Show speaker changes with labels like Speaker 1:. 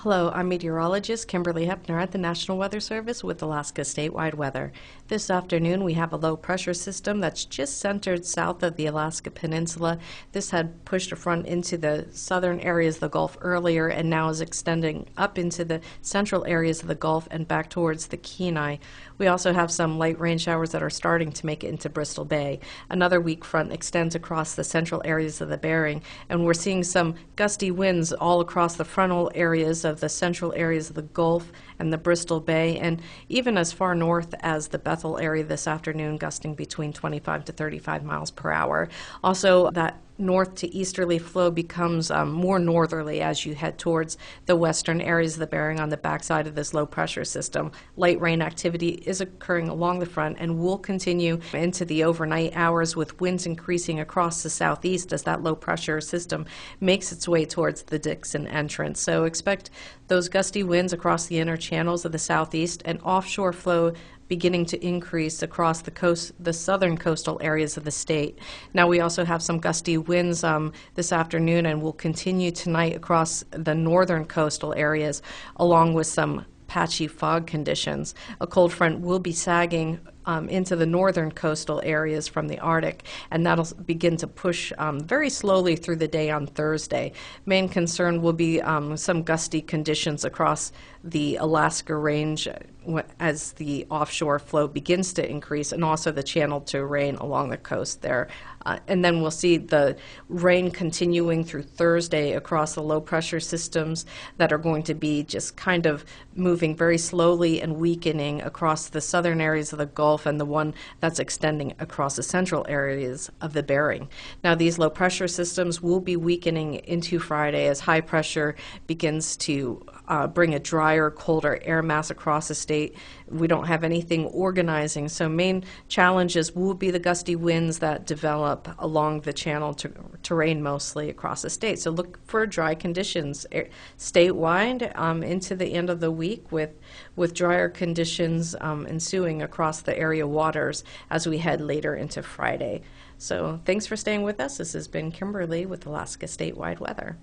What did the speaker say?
Speaker 1: Hello, I'm meteorologist Kimberly Hepner at the National Weather Service with Alaska statewide weather. This afternoon we have a low pressure system that's just centered south of the Alaska Peninsula. This had pushed a front into the southern areas of the Gulf earlier and now is extending up into the central areas of the Gulf and back towards the Kenai. We also have some light rain showers that are starting to make it into Bristol Bay. Another weak front extends across the central areas of the Bering, and we're seeing some gusty winds all across the frontal areas of the central areas of the Gulf and the Bristol Bay, and even as far north as the Bethel area this afternoon, gusting between 25 to 35 miles per hour. Also, that north to easterly flow becomes more northerly as you head towards the western areas of the Bering on the backside of this low pressure system. Light rain activity is occurring along the front and will continue into the overnight hours, with winds increasing across the southeast as that low pressure system makes its way towards the Dixon entrance. So expect those gusty winds across the inner channels of the southeast and offshore flow beginning to increase across the coast, the southern coastal areas of the state. Now we also have some gusty winds this afternoon and will continue tonight across the northern coastal areas, along with some patchy fog conditions. A cold front will be sagging into the northern coastal areas from the Arctic, and that'll begin to push very slowly through the day on Thursday. Main concern will be some gusty conditions across the Alaska range as the offshore flow begins to increase, and also the channel to rain along the coast there. And then we'll see the rain continuing through Thursday across the low pressure systems that are going to be just kind of moving very slowly and weakening across the southern areas of the Gulf and the one that's extending across the central areas of the Bering. Now these low pressure systems will be weakening into Friday as high pressure begins to bring a drier, colder air mass across the state. We don't have anything organizing, so main challenges will be the gusty winds that develop along the channel to rain mostly across the state. So look for dry conditions statewide into the end of the week, with drier conditions ensuing across the area waters as we head later into Friday. So thanks for staying with us. This has been Kimberly with Alaska statewide weather.